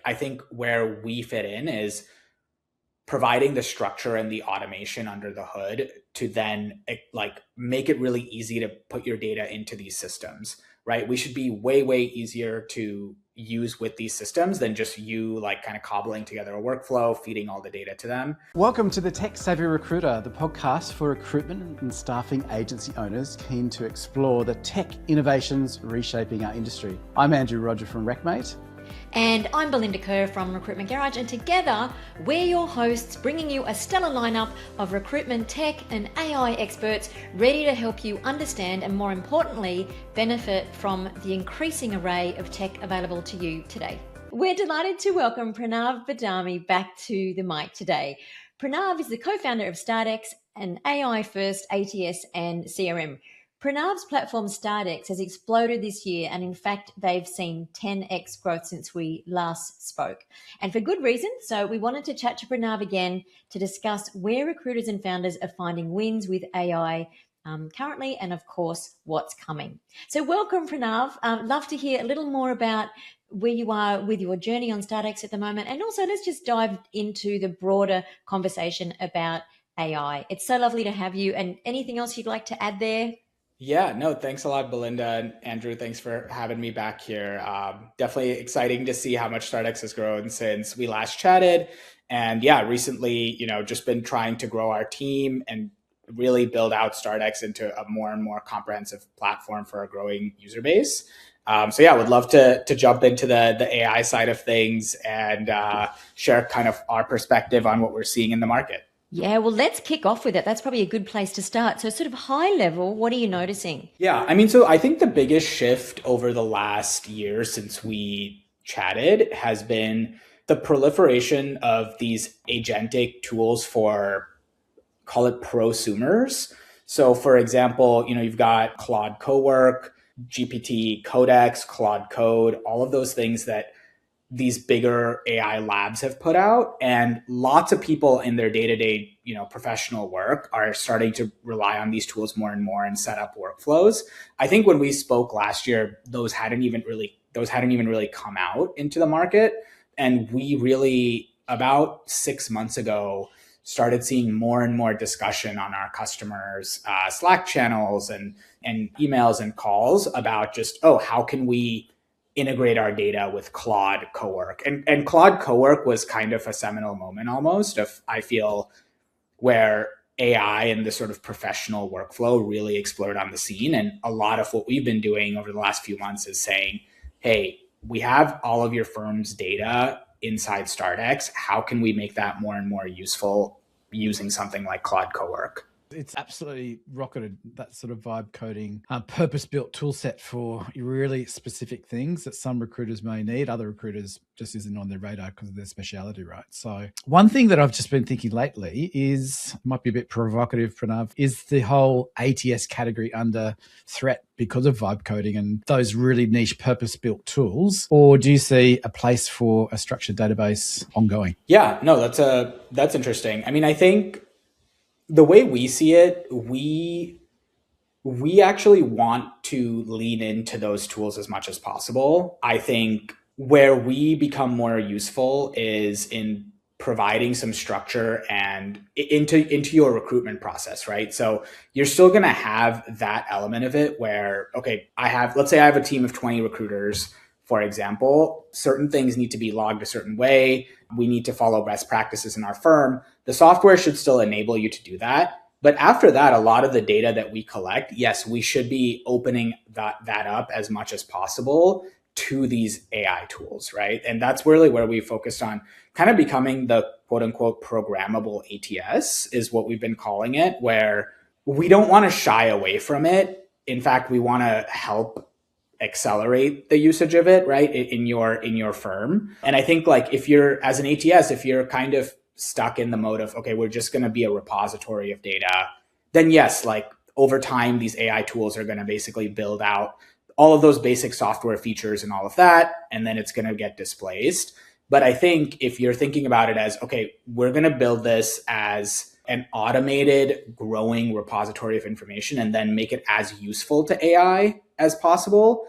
I think where we fit in is providing the structure and the automation under the hood to then like make it really easy to put your data into these systems, right? We should be way, way easier to use with these systems than just you like kind of cobbling together a workflow, feeding all the data to them. Welcome to the Tech Savvy Recruiter, the podcast for recruitment and staffing agency owners keen to explore the tech innovations reshaping our industry. I'm Rodger from RecMate. And I'm Belinda Kerr from Recruitment Garage, and together we're your hosts, bringing you a stellar lineup of recruitment tech and AI experts ready to help you understand and, more importantly, benefit from the increasing array of tech available to you today. We're delighted to welcome Pranav Badami back to the mic today. Pranav is the co-founder of Stardex, an AI-first ATS and CRM. Pranav's platform Stardex has exploded this year, and in fact, they've seen 10x growth since we last spoke. And for good reason. So we wanted to chat to Pranav again to discuss where recruiters and founders are finding wins with AI currently, and of course, what's coming. So welcome, Pranav. Love to hear a little more about where you are with your journey on Stardex at the moment. And also, let's just dive into the broader conversation about AI. It's so lovely to have you. And anything else you'd like to add there? Yeah, no, thanks a lot, Belinda and Andrew. Thanks for having me back here. Definitely exciting to see how much Stardex has grown since we last chatted. And yeah, recently, just been trying to grow our team and really build out Stardex into a more and more comprehensive platform for a growing user base. So yeah, would love to jump into the AI side of things and share kind of our perspective on what we're seeing in the market. Yeah, well, let's kick off with it. That's probably a good place to start. So sort of high level, what are you noticing? Yeah, so I think the biggest shift over the last year since we chatted has been the proliferation of these agentic tools for, call it prosumers. So for example, you've got Claude Cowork, GPT Codex, Claude Code, all of those things that these bigger AI labs have put out, and lots of people in their day-to-day, professional work are starting to rely on these tools more and more and set up workflows. I think when we spoke last year, those hadn't even really come out into the market. And we really, about 6 months ago, started seeing more and more discussion on our customers' Slack channels and emails and calls about just, how can we integrate our data with Claude Cowork. And Claude Cowork was kind of a seminal moment almost of, I feel, where AI and the sort of professional workflow really exploded on the scene. And a lot of what we've been doing over the last few months is saying, hey, we have all of your firm's data inside Stardex. How can we make that more and more useful using something like Claude Cowork? It's absolutely rocketed, that sort of vibe coding, purpose-built tool set for really specific things that some recruiters may need. Other recruiters just isn't on their radar because of their speciality, right? So one thing that I've just been thinking lately is, might be a bit provocative, Pranav, is the whole ATS category under threat because of vibe coding and those really niche purpose-built tools? Or do you see a place for a structured database ongoing? Yeah, no, that's interesting. I think the way we see it, we actually want to lean into those tools as much as possible. I think where we become more useful is in providing some structure and into your recruitment process, right? So you're still going to have that element of it where, okay, let's say I have a team of 20 recruiters, for example. Certain things need to be logged a certain way. We need to follow best practices in our firm. The software should still enable you to do that. But after that, a lot of the data that we collect, yes, we should be opening that up as much as possible to these AI tools, right? And that's really where we focused on kind of becoming the quote unquote programmable ATS is what we've been calling it, where we don't want to shy away from it. In fact, we want to help accelerate the usage of it, right, in your firm. And I think like if you're, as an ATS, if you're kind of stuck in the mode of, okay, we're just going to be a repository of data, then yes, like over time, these AI tools are going to basically build out all of those basic software features and all of that, and then it's going to get displaced. But I think if you're thinking about it as, okay, we're going to build this as an automated growing repository of information and then make it as useful to AI as possible,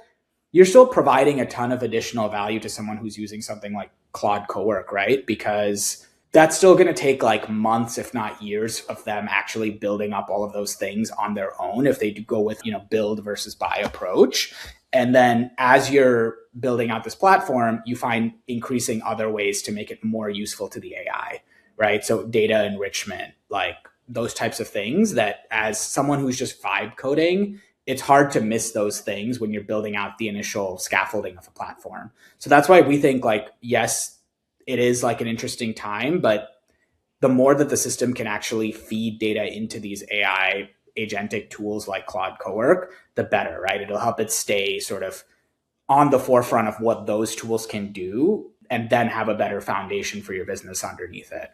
you're still providing a ton of additional value to someone who's using something like Claude Cowork, right? Because that's still going to take like months, if not years, of them actually building up all of those things on their own if they do go with, build versus buy approach. And then as you're building out this platform, you find increasing other ways to make it more useful to the AI, right? So data enrichment, like those types of things that as someone who's just vibe coding, it's hard to miss those things when you're building out the initial scaffolding of a platform. So that's why we think like, yes, it is like an interesting time, but the more that the system can actually feed data into these AI agentic tools like Claude Cowork, the better, right? It'll help it stay sort of on the forefront of what those tools can do and then have a better foundation for your business underneath it.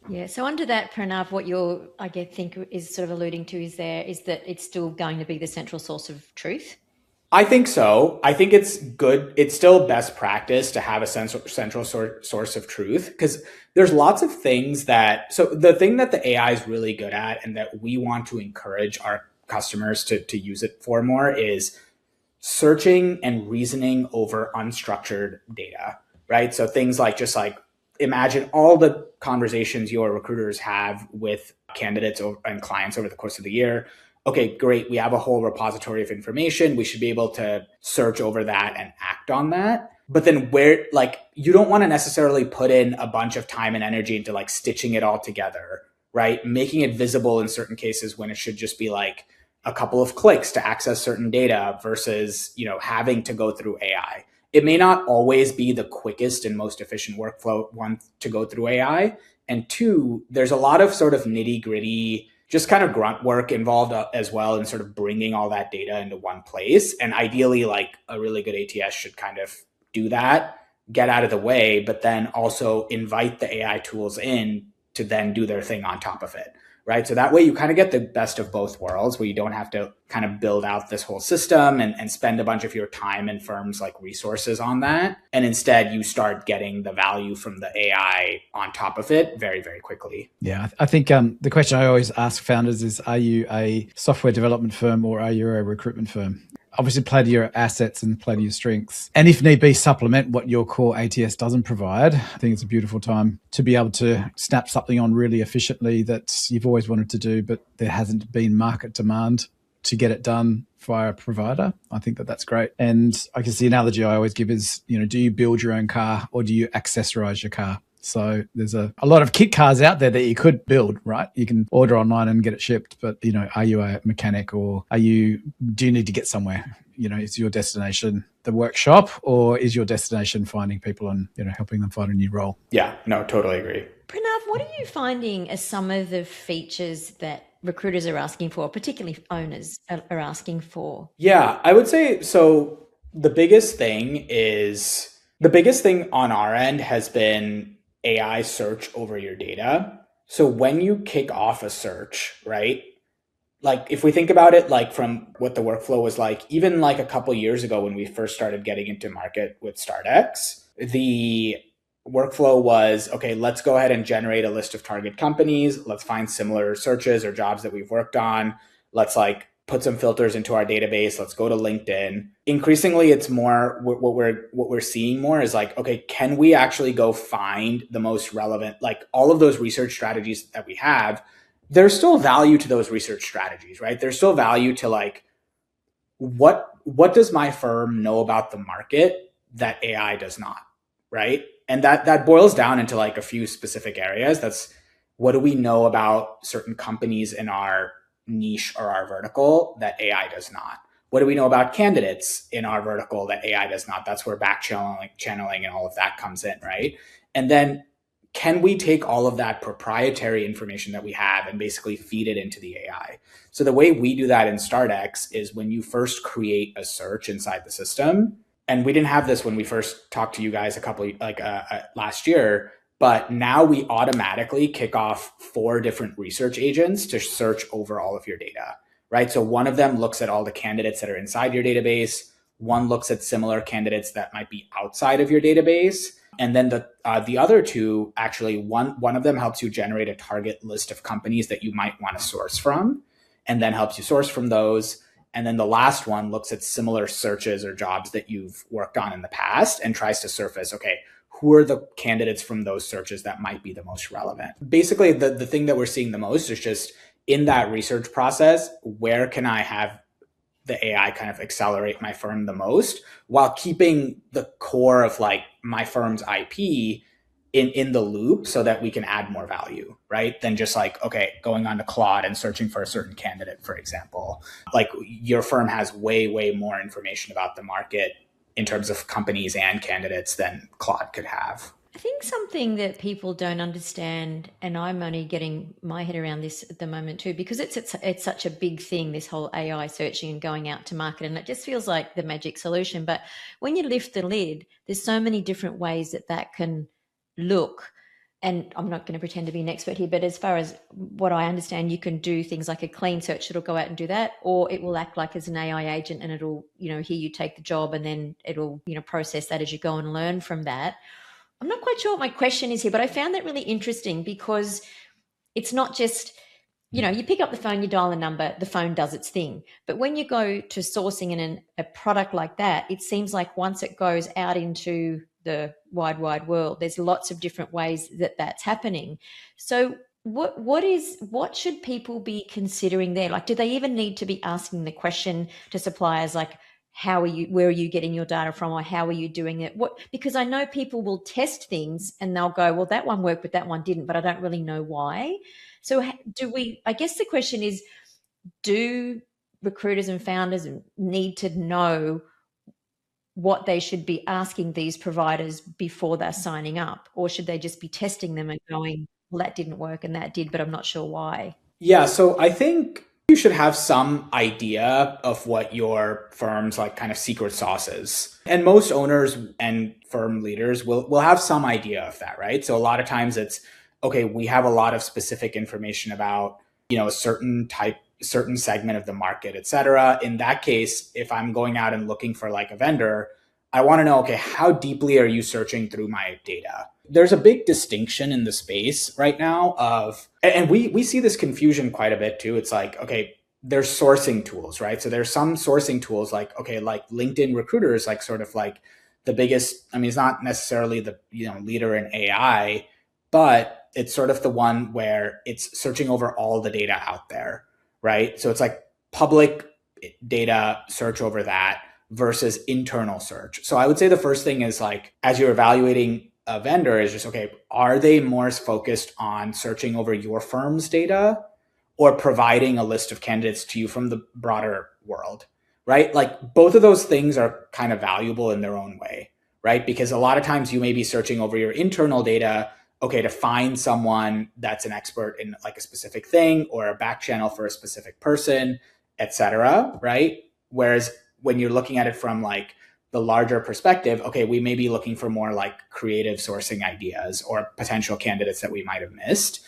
Yeah. So under that, Pranav, what you're, I think, is sort of alluding to is that it's still going to be the central source of truth? I think so. I think it's good. It's still best practice to have a central source of truth because there's lots of things so the thing that the AI is really good at and that we want to encourage our customers to use it for more is searching and reasoning over unstructured data, right? So things like just like imagine all the conversations your recruiters have with candidates and clients over the course of the year. Okay, great. We have a whole repository of information. We should be able to search over that and act on that. But then you don't want to necessarily put in a bunch of time and energy into like stitching it all together, right? Making it visible in certain cases when it should just be like a couple of clicks to access certain data versus, having to go through AI. It may not always be the quickest and most efficient workflow, one, to go through AI. And two, there's a lot of sort of nitty gritty, just kind of grunt work involved as well in sort of bringing all that data into one place. And ideally, like a really good ATS should kind of do that, get out of the way, but then also invite the AI tools in to then do their thing on top of it, right? So that way you kind of get the best of both worlds where you don't have to kind of build out this whole system and spend a bunch of your time and firms like resources on that. And instead you start getting the value from the AI on top of it very, very quickly. Yeah, I think the question I always ask founders is, are you a software development firm or are you a recruitment firm? Obviously play to your assets and play to your strengths. And if need be, supplement what your core ATS doesn't provide. I think it's a beautiful time to be able to snap something on really efficiently that you've always wanted to do, but there hasn't been market demand to get it done via a provider. I think that's great. And I guess the analogy I always give is, do you build your own car or do you accessorize your car? So there's a lot of kit cars out there that you could build, right? You can order online and get it shipped, but are you a mechanic or do you need to get somewhere? Is your destination the workshop or is your destination finding people and, helping them find a new role? Yeah, no, totally agree. Pranav, what are you finding as some of the features that recruiters are asking for, particularly owners are asking for? Yeah, I would say, so the biggest thing on our end has been AI search over your data. So when you kick off a search, right? Like if we think about it, like from what the workflow was like, even like a couple years ago when we first started getting into market with Stardex, the workflow was, okay, let's go ahead and generate a list of target companies. Let's find similar searches or jobs that we've worked on. Let's like put some filters into our database. Let's go to LinkedIn. Increasingly, it's more what we're seeing more is like, okay, can we actually go find the most relevant, like all of those research strategies that we have? There's still value to those research strategies, right? There's still value to like, what does my firm know about the market that AI does not, right? And that boils down into like a few specific areas. That's what do we know about certain companies in our niche or our vertical that AI does not? What do we know about candidates in our vertical that AI does not? That's where back channeling and all of that comes in, right? And then can we take all of that proprietary information that we have and basically feed it into the AI? So the way we do that in Stardex is when you first create a search inside the system, and we didn't have this when we first talked to you guys last year, but now we automatically kick off 4 different research agents to search over all of your data, right? So one of them looks at all the candidates that are inside your database. One looks at similar candidates that might be outside of your database. And then the other 2, actually, one of them helps you generate a target list of companies that you might want to source from, and then helps you source from those. And then the last one looks at similar searches or jobs that you've worked on in the past and tries to surface, okay, who are the candidates from those searches that might be the most relevant. Basically, the thing that we're seeing the most is just in that research process, where can I have the AI kind of accelerate my firm the most while keeping the core of like my firm's IP in the loop so that we can add more value, right? Than just like, okay, going on to Claude and searching for a certain candidate, for example. Like your firm has way, way more information about the market in terms of companies and candidates than Claude could have. I think something that people don't understand, and I'm only getting my head around this at the moment too, because it's such a big thing, this whole AI searching and going out to market, and it just feels like the magic solution. But when you lift the lid, there's so many different ways that can look. And I'm not going to pretend to be an expert here, but as far as what I understand, you can do things like a clean search. It'll go out and do that, or it will act like as an AI agent, and it'll, here you take the job, and then it'll, process that as you go and learn from that. I'm not quite sure what my question is here, but I found that really interesting because it's not just, you pick up the phone, you dial a number, the phone does its thing. But when you go to sourcing in a product like that, it seems like once it goes out into the wide world, there's lots of different ways that's happening. So what should people be considering there? Like, do they even need to be asking the question to suppliers like, where are you getting your data from, or how are you doing it? Because I know people will test things and they'll go, well, that one worked, but that one didn't, but I don't really know why. So I guess the question is, do recruiters and founders need to know what they should be asking these providers before they're signing up? Or should they just be testing them and going, well, that didn't work and that did, but I'm not sure why? Yeah, so I think you should have some idea of what your firm's like kind of secret sauce is. And most owners and firm leaders will have some idea of that, right? So a lot of times it's, okay, we have a lot of specific information about, a certain segment of the market, et cetera. In that case, if I'm going out and looking for like a vendor, I want to know, okay, how deeply are you searching through my data? There's a big distinction in the space right now and we see this confusion quite a bit too. It's like, okay, there's sourcing tools, right? So there's some sourcing tools like, okay, like LinkedIn Recruiter is like sort of like the biggest, it's not necessarily the leader in AI, but it's sort of the one where it's searching over all the data out there, right? So it's like public data, search over that versus internal search. So I would say the first thing is like, as you're evaluating a vendor is just, okay, are they more focused on searching over your firm's data or providing a list of candidates to you from the broader world, right? Like both of those things are kind of valuable in their own way, right? Because a lot of times you may be searching over your internal data, okay, to find someone that's an expert in like a specific thing or a back channel for a specific person, et cetera, right? Whereas when you're looking at it from like the larger perspective, okay, we may be looking for more like creative sourcing ideas or potential candidates that we might have missed.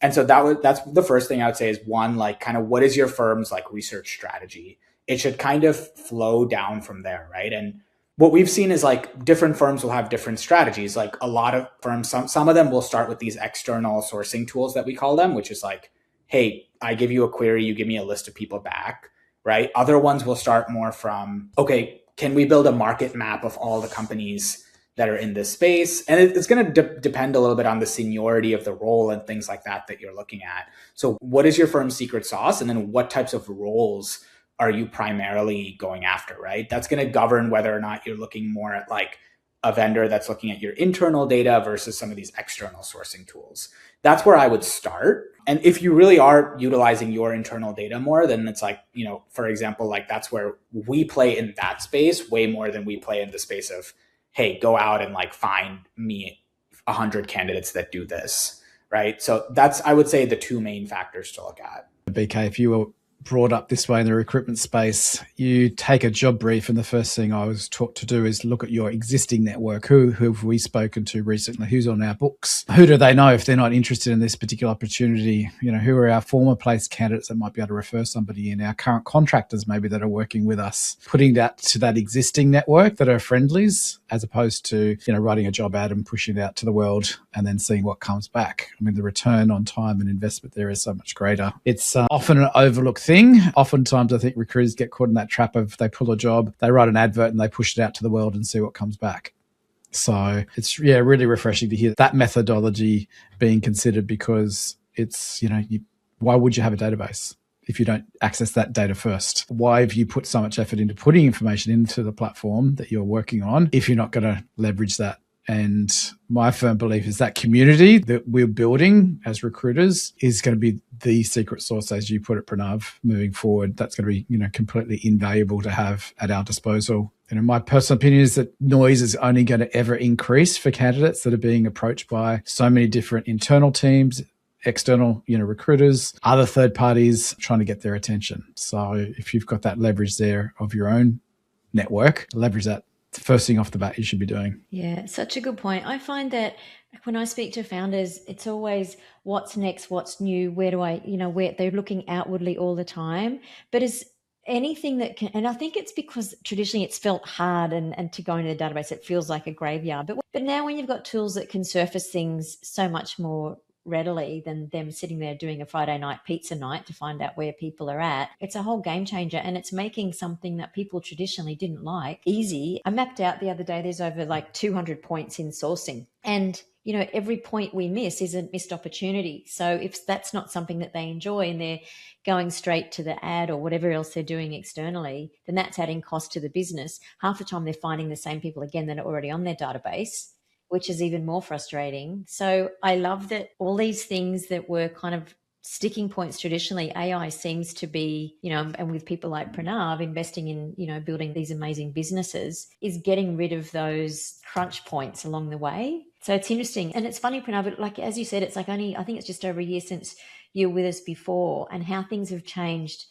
And so that's the first thing I would say is one, like kind of what is your firm's like research strategy? It should kind of flow down from there, right? And what we've seen is like different firms will have different strategies. Like a lot of firms, some of them will start with these external sourcing tools that we call them, which is like, hey, I give you a query, you give me a list of people back, right? Other ones will start more from, okay, can we build a market map of all the companies that are in this space? And it's going to depend a little bit on the seniority of the role and things like that you're looking at. So what is your firm's secret sauce? And then what types of roles are you primarily going after, right? That's going to govern whether or not you're looking more at like a vendor that's looking at your internal data versus some of these external sourcing tools. That's where I would start. And if you really are utilizing your internal data more, then it's like, for example, like that's where we play in that space way more than we play in the space of, hey, go out and like find me 100 candidates that do this, right? So that's, I would say, the two main factors to look at. BK, if you were brought up this way in the recruitment space, you take a job brief and the first thing I was taught to do is look at your existing network. Who have we spoken to recently? Who's on our books? Who do they know if they're not interested in this particular opportunity? Who are our former placed candidates that might be able to refer somebody in? Our current contractors maybe that are working with us, putting that to that existing network that are friendlies, as opposed to, writing a job ad and pushing it out to the world and then seeing what comes back. The return on time and investment there is so much greater. It's often an overlooked thing. Oftentimes, I think recruiters get caught in that trap of they pull a job, they write an advert and they push it out to the world and see what comes back. So it's really refreshing to hear that methodology being considered, because it's, why would you have a database if you don't access that data first? Why have you put so much effort into putting information into the platform that you're working on if you're not going to leverage that? And my firm belief is that community that we're building as recruiters is going to be the secret sauce, as you put it, Pranav, moving forward. That's going to be, completely invaluable to have at our disposal. My personal opinion is that noise is only going to ever increase for candidates that are being approached by so many different internal teams, external, recruiters, other third parties trying to get their attention. So if you've got that leverage there of your own network, leverage that. First thing off the bat you should be doing. Yeah, such a good point. I find that when I speak to founders, it's always what's next, what's new, where do I, where they're looking outwardly all the time. But is anything that can, and I think it's because traditionally it's felt hard and to go into the database, it feels like a graveyard. But now when you've got tools that can surface things so much more readily than them sitting there doing a Friday night pizza night to find out where people are at, it's a whole game changer, and it's making something that people traditionally didn't like easy. I mapped out the other day, there's over like 200 points in sourcing, and every point we miss is a missed opportunity. So if that's not something that they enjoy and they're going straight to the ad or whatever else they're doing externally, then that's adding cost to the business. Half the time they're finding the same people again that are already on their database, which is even more frustrating. So I love that all these things that were kind of sticking points traditionally, AI seems to be, and with people like Pranav investing in, building these amazing businesses, is getting rid of those crunch points along the way. So it's interesting. And it's funny, Pranav, like as you said, it's like I think it's just over a year since you were with us before, and how things have changed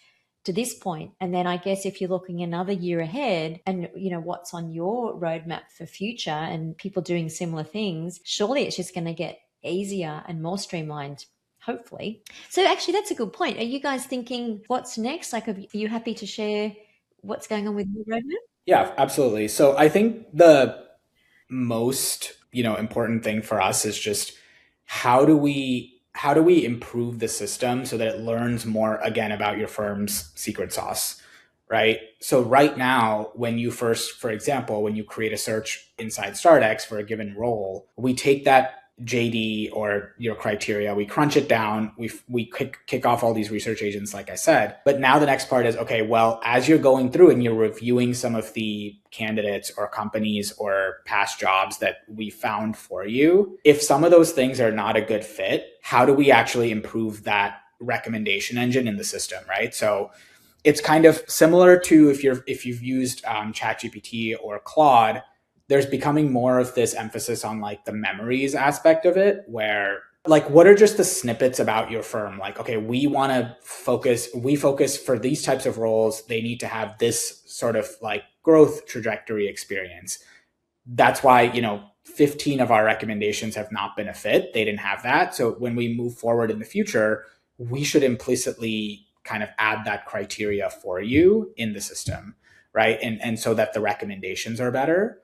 to this point. And then I guess if you're looking another year ahead and what's on your roadmap for future and people doing similar things, surely it's just going to get easier and more streamlined, hopefully. So actually that's a good point. Are you guys thinking what's next? Like, are you happy to share what's going on with your roadmap? Yeah, absolutely. So I think the most, important thing for us is just how do we improve the system so that it learns more, again, about your firm's secret sauce, right? So right now, when you for example, when you create a search inside Stardex for a given role, we take that JD or your criteria, we crunch it down, we kick off all these research agents, like I said. But now the next part is, okay, well, as you're going through and you're reviewing some of the candidates or companies or past jobs that we found for you, if some of those things are not a good fit, how do we actually improve that recommendation engine in the system, right? So it's kind of similar to if you've used ChatGPT or Claude. There's becoming more of this emphasis on like the memories aspect of it, where like, what are just the snippets about your firm? Like, okay, we focus for these types of roles. They need to have this sort of like growth trajectory experience. That's why, 15 of our recommendations have not been a fit. They didn't have that. So when we move forward in the future, we should implicitly kind of add that criteria for you in the system, right? And so that the recommendations are better.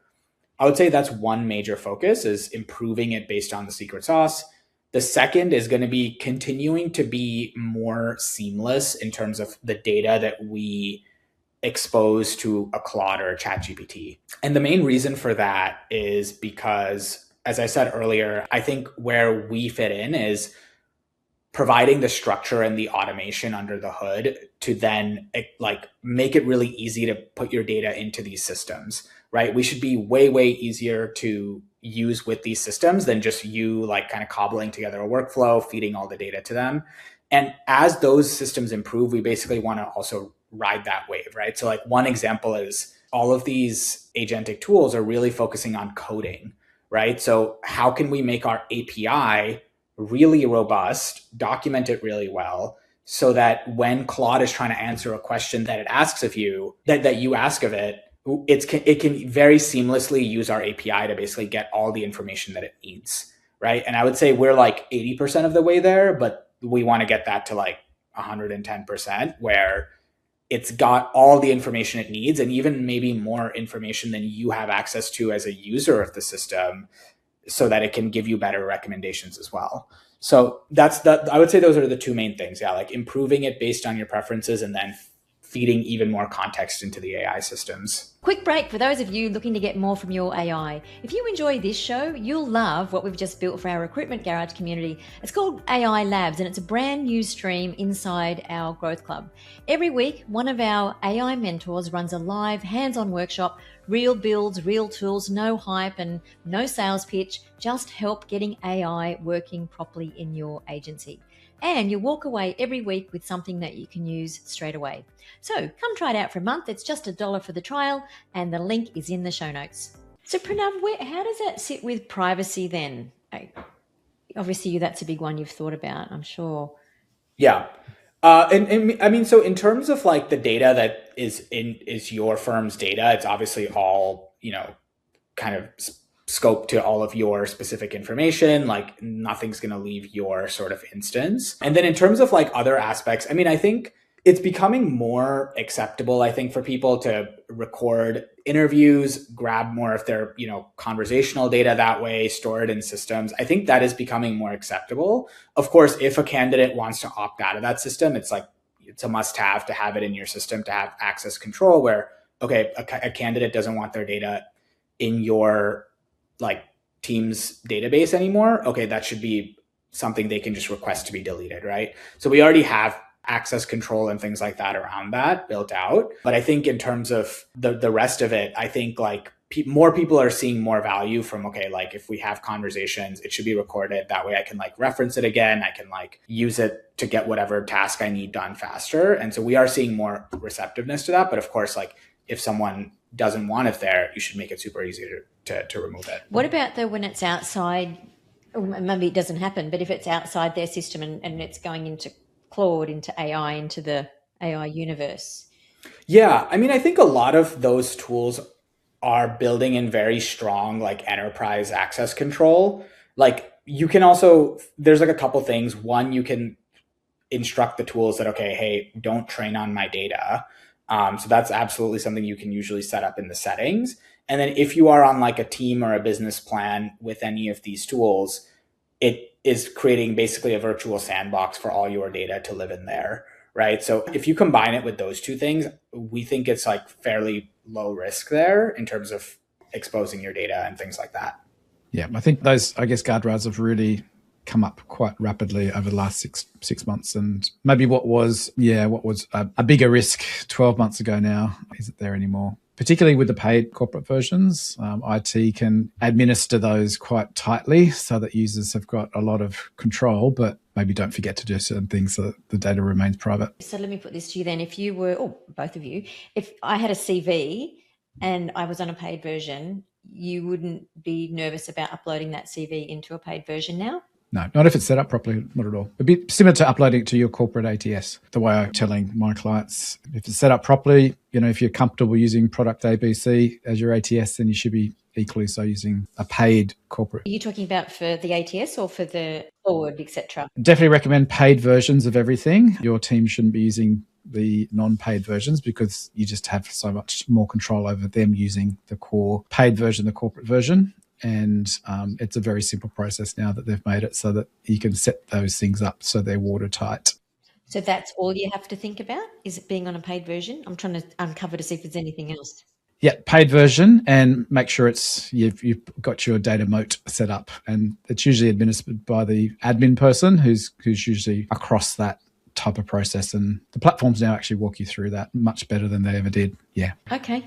I would say that's one major focus, is improving it based on the secret sauce. The second is going to be continuing to be more seamless in terms of the data that we expose to a Claude or a ChatGPT. And the main reason for that is because, as I said earlier, I think where we fit in is providing the structure and the automation under the hood to then like make it really easy to put your data into these systems, right? We should be way, way easier to use with these systems than just you like kind of cobbling together a workflow, feeding all the data to them. And as those systems improve, we basically want to also ride that wave, right? So like one example is all of these agentic tools are really focusing on coding, right? So how can we make our API really robust, document it really well, so that when Claude is trying to answer a question that it asks of you, that you ask of it, it can very seamlessly use our API to basically get all the information that it needs, right? And I would say we're like 80% of the way there, but we want to get that to like 110%, where it's got all the information it needs, and even maybe more information than you have access to as a user of the system, so that it can give you better recommendations as well. So I would say those are the two main things. Yeah, like improving it based on your preferences, and then feeding even more context into the AI systems. Quick break for those of you looking to get more from your AI. If you enjoy this show, you'll love what we've just built for our Recruitment Garage community. It's called AI Labs, and it's a brand new stream inside our Growth Club. Every week, one of our AI mentors runs a live hands-on workshop, real builds, real tools, no hype and no sales pitch, just help getting AI working properly in your agency. And you'll walk away every week with something that you can use straight away. So come try it out for a month. It's just $1 for the trial, and the link is in the show notes. So Pranav, how does that sit with privacy then? Obviously, that's a big one you've thought about, I'm sure. Yeah. And I mean, so in terms of like the data that is your firm's data, it's obviously all, kind of scope to all of your specific information. Like nothing's going to leave your sort of instance. And then in terms of like other aspects, I mean, I think it's becoming more acceptable, I think, for people to record interviews, grab more of their, conversational data that way, store it in systems. I think that is becoming more acceptable. Of course, if a candidate wants to opt out of that system, it's a must-have to have it in your system to have access control where, okay, a candidate doesn't want their data in your team's database anymore. Okay, that should be something they can just request to be deleted, right? So we already have access control and things like that around that built out. But I think in terms of the rest of it, I think more people are seeing more value from, if we have conversations, it should be recorded. That way I can reference it again. I can use it to get whatever task I need done faster. And so we are seeing more receptiveness to that. But of course, if someone doesn't want it there, you should make it super easy to remove it. What about though when it's outside, or maybe it doesn't happen, but if it's outside their system and it's going into Claude, into AI, into the AI universe? Yeah, I mean, I think a lot of those tools are building in very strong enterprise access control. You can also, there's a couple things. One, you can instruct the tools that, okay, hey, don't train on my data. So that's absolutely something you can usually set up in the settings. And then if you are on a team or a business plan with any of these tools, it is creating basically a virtual sandbox for all your data to live in there, right? So if you combine it with those two things, we think it's fairly low risk there in terms of exposing your data and things like that. Yeah, I think those, guardrails have really come up quite rapidly over the last six months, and maybe what was a bigger risk 12 months ago now isn't there anymore. Particularly with the paid corporate versions, IT can administer those quite tightly so that users have got a lot of control, but maybe don't forget to do certain things so that the data remains private. So let me put this to you then. If you were, or both of you, if I had a CV and I was on a paid version, you wouldn't be nervous about uploading that CV into a paid version now? No, not if it's set up properly, not at all. It'd be similar to uploading it to your corporate ATS. The way I'm telling my clients, if it's set up properly, if you're comfortable using product ABC as your ATS, then you should be equally so using a paid corporate. Are you talking about for the ATS or for the forward, etc.? Definitely recommend paid versions of everything. Your team shouldn't be using the non-paid versions because you just have so much more control over them using the core paid version, the corporate version. And it's a very simple process now that they've made it so that you can set those things up so they're watertight. So that's all you have to think about, is it being on a paid version? I'm trying to uncover to see if there's anything else. Yeah, paid version, and make sure you've got your data moat set up, and it's usually administered by the admin person who's usually across that type of process. And the platforms now actually walk you through that much better than they ever did. Yeah. Okay.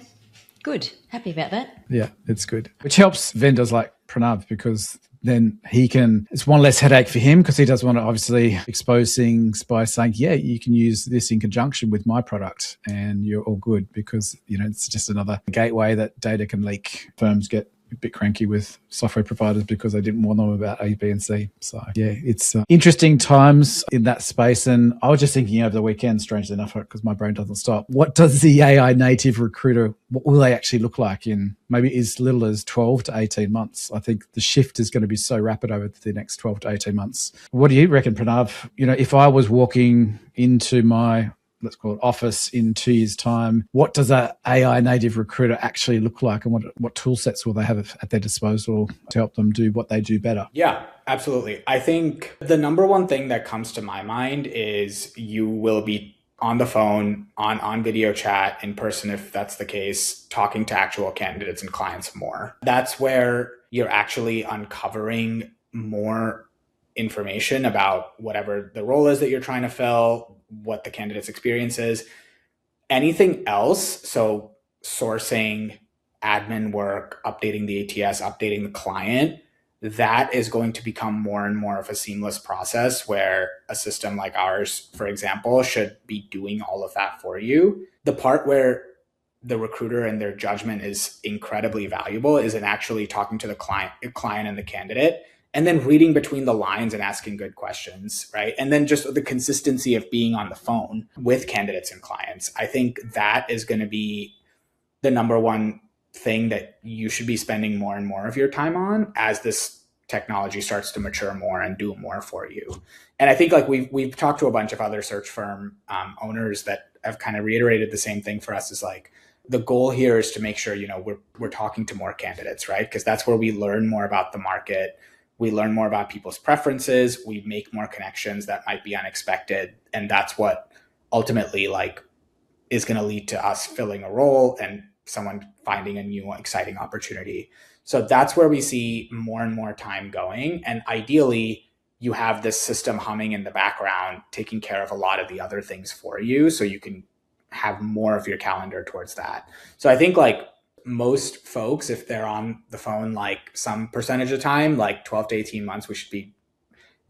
Good. Happy about that. Yeah, it's good. Which helps vendors like Pranav because then it's one less headache for him because he doesn't want to obviously expose things by saying, yeah, you can use this in conjunction with my product and you're all good because, it's just another gateway that data can leak. Firms get a bit cranky with software providers because they didn't warn them about A, B, and C. So yeah, it's interesting times in that space. And I was just thinking over the weekend, strangely enough, because my brain doesn't stop, what does the AI native recruiter, what will they actually look like in maybe as little as 12 to 18 months? I think the shift is going to be so rapid over the next 12 to 18 months. What do you reckon, Pranav? If I was walking into my let's call it office in 2 years' time, what does an AI native recruiter actually look like, and what tool sets will they have at their disposal to help them do what they do better? Yeah, absolutely. I think the number one thing that comes to my mind is you will be on the phone, on video chat, in person if that's the case, talking to actual candidates and clients more. That's where you're actually uncovering more information about whatever the role is that you're trying to fill, what the candidate's experience is. Anything else, so sourcing, admin work, updating the ATS, updating the client, that is going to become more and more of a seamless process where a system like ours, for example, should be doing all of that for you. The part where the recruiter and their judgment is incredibly valuable is in actually talking to the client and the candidate, and then reading between the lines and asking good questions, right? And then just the consistency of being on the phone with candidates and clients. I think that is going to be the number one thing that you should be spending more and more of your time on as this technology starts to mature more and do more for you. And I think like we've talked to a bunch of other search firm owners that have kind of reiterated the same thing for us, is like, the goal here is to make sure, we're talking to more candidates, right? Because that's where we learn more about the market. We learn more about people's preferences. We make more connections that might be unexpected. And that's what ultimately like is going to lead to us filling a role and someone finding a new exciting opportunity. So that's where we see more and more time going. And ideally, you have this system humming in the background, taking care of a lot of the other things for you, so you can have more of your calendar towards that. So I think like most folks, if they're on the phone like some percentage of time, like 12 to 18 months, we should be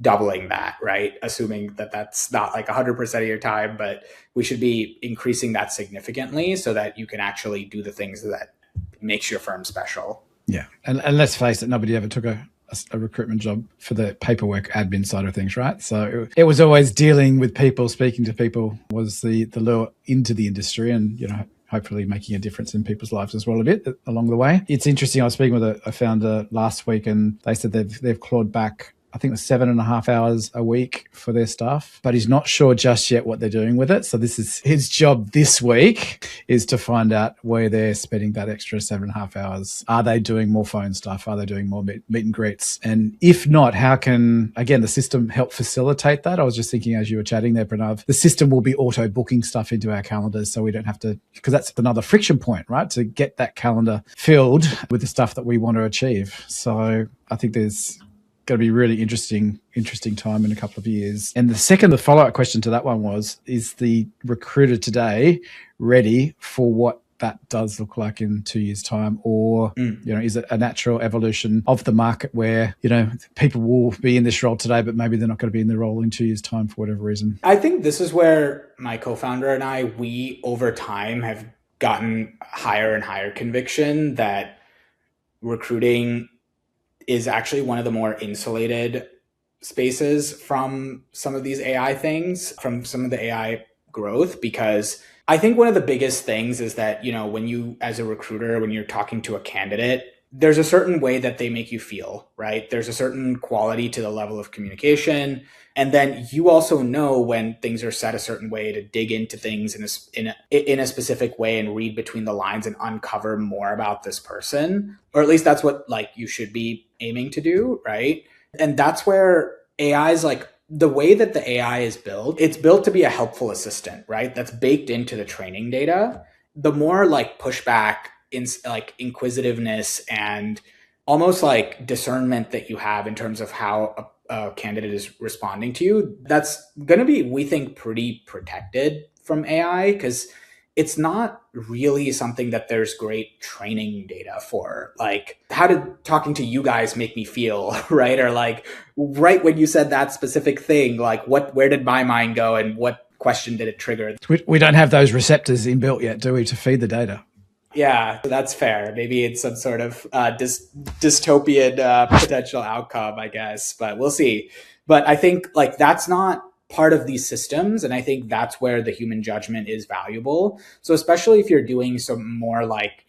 doubling that, right? Assuming that that's not like 100% of your time, but we should be increasing that significantly so that you can actually do the things that makes your firm special. Yeah. And let's face it, nobody ever took a recruitment job for the paperwork admin side of things, right? So it was always dealing with people, speaking to people was the lure into the industry, and, hopefully making a difference in people's lives as well a bit along the way. It's interesting. I was speaking with a founder last week, and they said they've clawed back, I think it was 7.5 hours a week for their staff, but he's not sure just yet what they're doing with it. So this is his job this week, is to find out where they're spending that extra 7.5 hours. Are they doing more phone stuff? Are they doing more meet and greets? And if not, how can, again, the system help facilitate that? I was just thinking as you were chatting there, Pranav, the system will be auto booking stuff into our calendars, so we don't have to, because that's another friction point, right? To get that calendar filled with the stuff that we want to achieve. So I think there's going to be really interesting time in a couple of years. And the follow-up question to that one was, is the recruiter today ready for what that does look like in 2 years' time? Or, is it a natural evolution of the market where, people will be in this role today, but maybe they're not going to be in the role in 2 years' time for whatever reason? I think this is where my co-founder and I, we over time have gotten higher and higher conviction that recruiting is actually one of the more insulated spaces from some of these AI things, from some of the AI growth, because I think one of the biggest things is that, when you, as a recruiter, when you're talking to a candidate, there's a certain way that they make you feel, right? There's a certain quality to the level of communication. And then you also know when things are said a certain way to dig into things in a specific way and read between the lines and uncover more about this person, or at least that's what like you should be aiming to do, right? And that's where AI is like, the way that the AI is built, it's built to be a helpful assistant, right? That's baked into the training data. The more like pushback, in like inquisitiveness and almost like discernment that you have in terms of how a candidate is responding to you, that's going to be, we think, pretty protected from AI, because it's not really something that there's great training data for. Like, how did talking to you guys make me feel, right? Or like, right when you said that specific thing, like where did my mind go and what question did it trigger? We don't have those receptors inbuilt yet, do we, to feed the data? Yeah, that's fair. Maybe it's some sort of dystopian potential outcome, I guess, but we'll see. But I think like that's not part of these systems. And I think that's where the human judgment is valuable. So especially if you're doing some more like,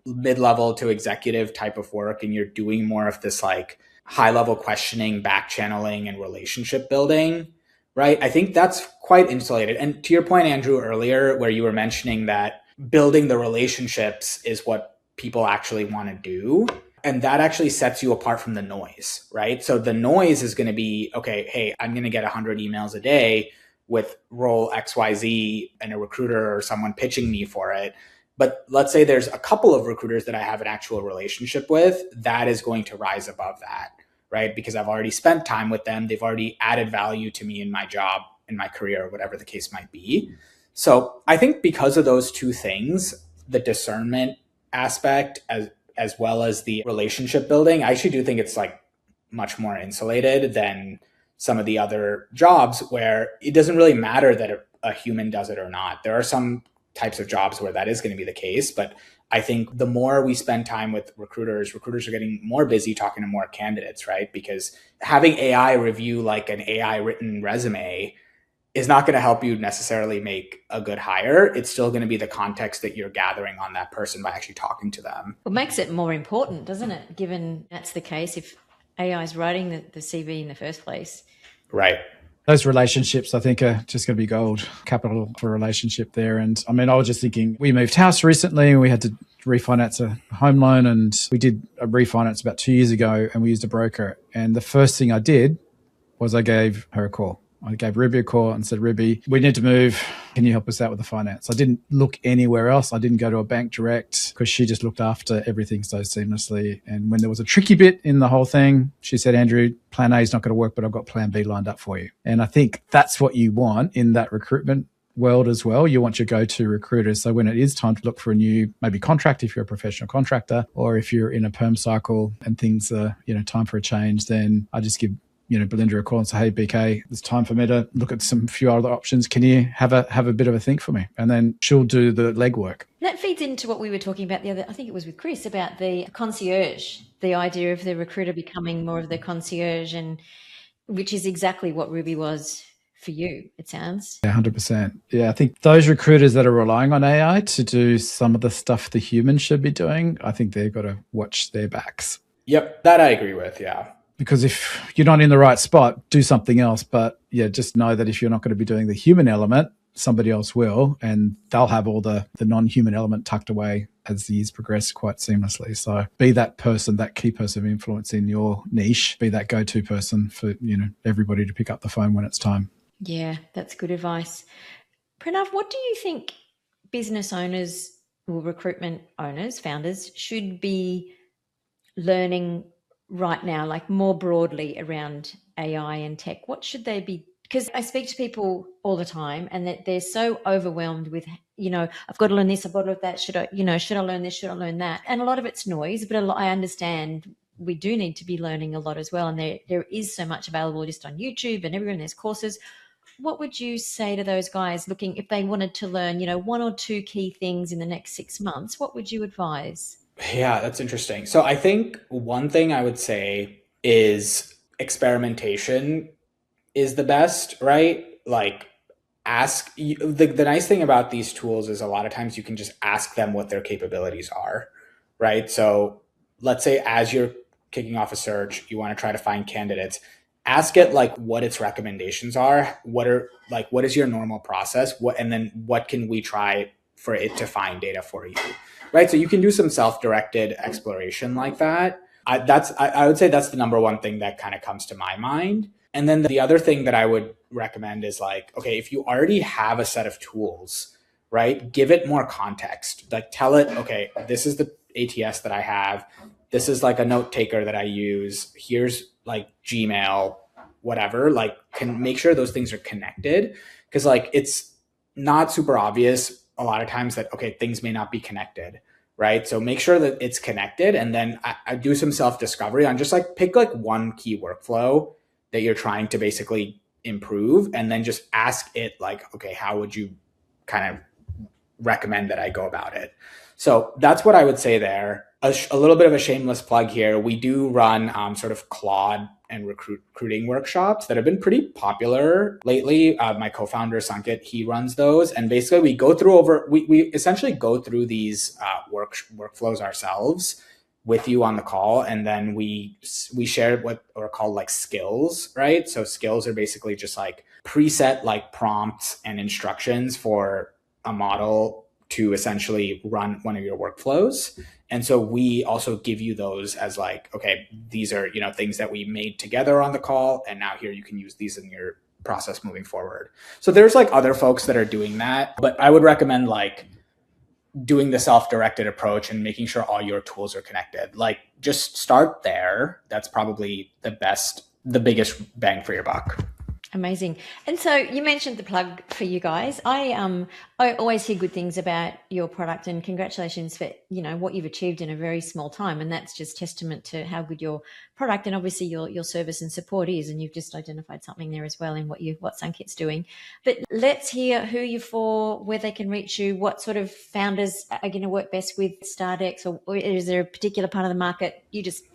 mid-level to executive type of work, and you're doing more of this like high-level questioning, back channeling, and relationship building, right? I think that's quite insulated. And to your point, Andrew, earlier, where you were mentioning that building the relationships is what people actually want to do. And that actually sets you apart from the noise, right? So the noise is going to be, okay, hey, I'm going to get 100 emails a day. with role XYZ and a recruiter or someone pitching me for it. But let's say there's a couple of recruiters that I have an actual relationship with, that is going to rise above that, right? Because I've already spent time with them. They've already added value to me in my job, in my career, whatever the case might be. So I think because of those two things, the discernment aspect as well as the relationship building, I actually do think it's like much more insulated than some of the other jobs where it doesn't really matter that a human does it or not. There are some types of jobs where that is going to be the case, but I think the more we spend time with recruiters are getting more busy talking to more candidates, right? Because having AI review like an AI written resume is not going to help you necessarily make a good hire. It's still going to be the context that you're gathering on that person by actually talking to them. It makes it more important, doesn't it? Given that's the case, if AI is writing the CV in the first place. Right. Those relationships, I think, are just going to be gold capital for a relationship there. And I mean, I was just thinking, we moved house recently and we had to refinance a home loan, and we did a refinance about 2 years ago and we used a broker. And the first thing I did was I gave her a call. I gave Ruby a call and said, Ruby, we need to move. Can you help us out with the finance? I didn't look anywhere else. I didn't go to a bank direct because she just looked after everything so seamlessly. And when there was a tricky bit in the whole thing, she said, Andrew, plan A is not going to work, but I've got plan B lined up for you. And I think that's what you want in that recruitment world as well. You want your go-to recruiters. So when it is time to look for a new, maybe contract, if you're a professional contractor, or if you're in a perm cycle and things are, time for a change, then I just give Belinda a call and say, hey, BK, it's time for me to look at some few other options. Can you have a bit of a think for me? And then she'll do the legwork. That feeds into what we were talking about I think it was with Chris, about the concierge, the idea of the recruiter becoming more of the concierge, and which is exactly what Ruby was for you, it sounds. Yeah, 100%. Yeah, I think those recruiters that are relying on AI to do some of the stuff the humans should be doing, I think they've got to watch their backs. Yep, that I agree with, yeah. Because if you're not in the right spot, do something else. But yeah, just know that if you're not going to be doing the human element, somebody else will, and they'll have all the non-human element tucked away as the years progress quite seamlessly. So be that person, that key person of influence in your niche, be that go-to person for, everybody to pick up the phone when it's time. Yeah, that's good advice. Pranav, what do you think business owners or recruitment owners, founders, should be learning right now, like more broadly around AI and tech? What should they be? Because I speak to people all the time and that they're so overwhelmed with, I've got to learn this, I've got to learn that. Should I learn this? Should I learn that? And a lot of it's noise, but I understand we do need to be learning a lot as well. And there is so much available just on YouTube and everywhere, and there's courses. What would you say to those guys looking, if they wanted to learn, one or two key things in the next 6 months, what would you advise? Yeah, that's interesting. So I think one thing I would say is experimentation is the best, right? Like the nice thing about these tools is a lot of times you can just ask them what their capabilities are, right? So let's say as you're kicking off a search, you want to try to find candidates, ask it like what its recommendations are, what is your normal process, and then what can we try for it to find data for you, right? So you can do some self-directed exploration like that. I would say that's the number one thing that kind of comes to my mind. And then the other thing that I would recommend is like, okay, if you already have a set of tools, right, give it more context. Like tell it, okay, this is the ATS that I have. This is like a note taker that I use. Here's like Gmail, whatever, like can make sure those things are connected. Cause like it's not super obvious a lot of times that, okay, things may not be connected, right? So make sure that it's connected. And then I do some self-discovery on just like pick like one key workflow that you're trying to basically improve. And then just ask it like, okay, how would you kind of recommend that I go about it? So that's what I would say there. A little bit of a shameless plug here. We do run sort of Claude and recruiting workshops that have been pretty popular lately. My co-founder Sanket, he runs those, and basically we essentially go through these workflows ourselves with you on the call, and then we share what are called like skills, right? So skills are basically just like preset like prompts and instructions for a model to essentially run one of your workflows. And so we also give you those as like, okay, these are, things that we made together on the call. And now here you can use these in your process moving forward. So there's like other folks that are doing that, but I would recommend like doing the self-directed approach and making sure all your tools are connected. Like just start there. That's probably the biggest bang for your buck. Amazing. And so you mentioned the plug for you guys. I always hear good things about your product, and congratulations for, what you've achieved in a very small time. And that's just testament to how good your product and obviously your service and support is. And you've just identified something there as well in what Sunkit's doing. But let's hear who you're for, where they can reach you, what sort of founders are going to work best with Stardex, or is there a particular part of the market? You just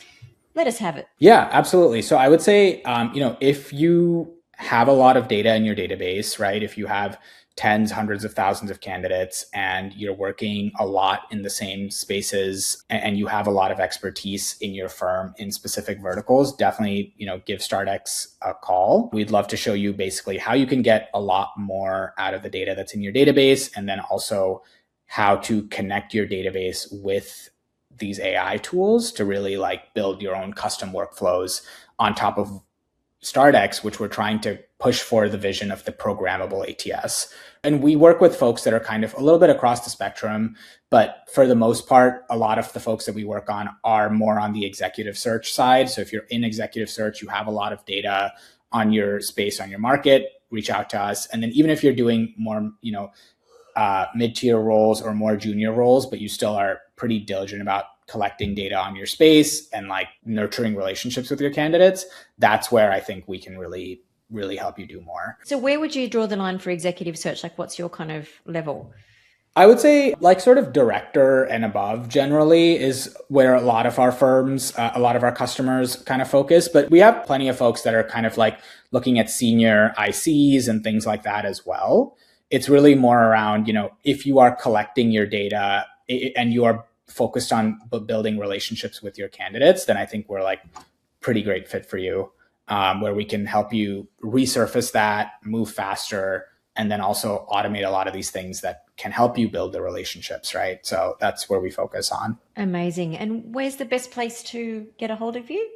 let us have it. Yeah, absolutely. So I would say, if you have a lot of data in your database, right? If you have tens, hundreds of thousands of candidates and you're working a lot in the same spaces and you have a lot of expertise in your firm in specific verticals, definitely, give Stardex a call. We'd love to show you basically how you can get a lot more out of the data that's in your database, and then also how to connect your database with these AI tools to really like build your own custom workflows on top of Stardex, which we're trying to push for the vision of the programmable ATS. And we work with folks that are kind of a little bit across the spectrum, but for the most part, a lot of the folks that we work on are more on the executive search side. So if you're in executive search, you have a lot of data on your space, on your market, reach out to us. And then even if you're doing more, mid-tier roles or more junior roles, but you still are pretty diligent about collecting data on your space and like nurturing relationships with your candidates, that's where I think we can really, really help you do more. So where would you draw the line for executive search? Like what's your kind of level? I would say like sort of director and above generally is where a lot of our firms, a lot of our customers kind of focus, but we have plenty of folks that are kind of like looking at senior ICs and things like that as well. It's really more around, if you are collecting your data and you are focused on building relationships with your candidates, then I think we're like pretty great fit for you, where we can help you resurface that, move faster, and then also automate a lot of these things that can help you build the relationships, right? So that's where we focus on. Amazing. And where's the best place to get a hold of you?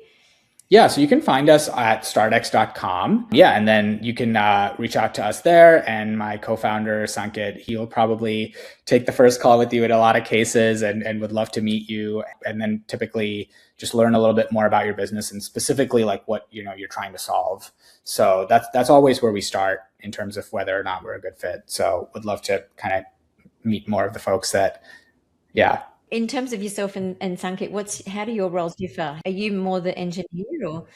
Yeah, so you can find us at stardex.com. Yeah, and then you can reach out to us there. And my co-founder, Sankit, he'll probably take the first call with you in a lot of cases and would love to meet you. And then typically just learn a little bit more about your business and specifically like what you're trying to solve. So that's always where we start in terms of whether or not we're a good fit. So would love to kind of meet more of the folks that, yeah. In terms of yourself and Sankit, how do your roles differ? Are you more the engineer or?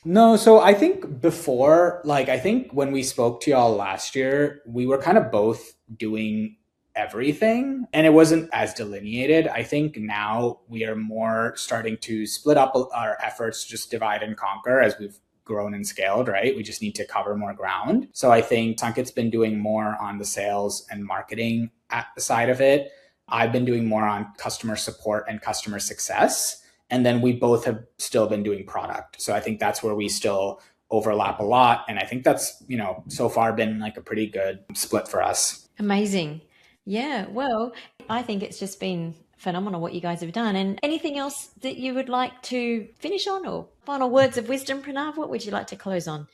No, so I think before, I think when we spoke to y'all last year, we were kind of both doing everything and it wasn't as delineated. I think now we are more starting to split up our efforts, just divide and conquer as we've grown and scaled, right? We just need to cover more ground. So I think Sankit's been doing more on the sales and marketing side of it. I've been doing more on customer support and customer success. And then we both have still been doing product. So I think that's where we still overlap a lot. And I think that's, so far been like a pretty good split for us. Amazing. Yeah. Well, I think it's just been phenomenal what you guys have done. And anything else that you would like to finish on, or final words of wisdom, Pranav? What would you like to close on?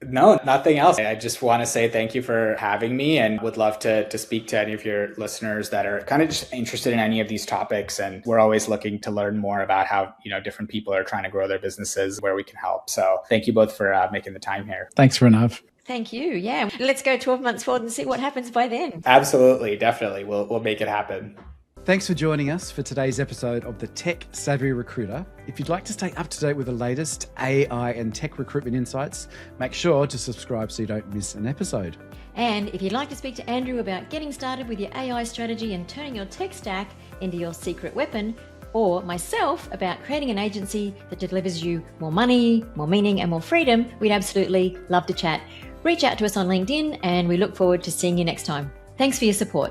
No, nothing else. I just want to say thank you for having me and would love to speak to any of your listeners that are kind of just interested in any of these topics. And we're always looking to learn more about how, different people are trying to grow their businesses, where we can help. So thank you both for making the time here. Thanks, Pranav. Thank you. Yeah. Let's go 12 months forward and see what happens by then. Absolutely. Definitely. We'll make it happen. Thanks for joining us for today's episode of the Tech Savvy Recruiter. If you'd like to stay up to date with the latest AI and tech recruitment insights, make sure to subscribe so you don't miss an episode. And if you'd like to speak to Andrew about getting started with your AI strategy and turning your tech stack into your secret weapon, or myself about creating an agency that delivers you more money, more meaning, and more freedom, we'd absolutely love to chat. Reach out to us on LinkedIn and we look forward to seeing you next time. Thanks for your support.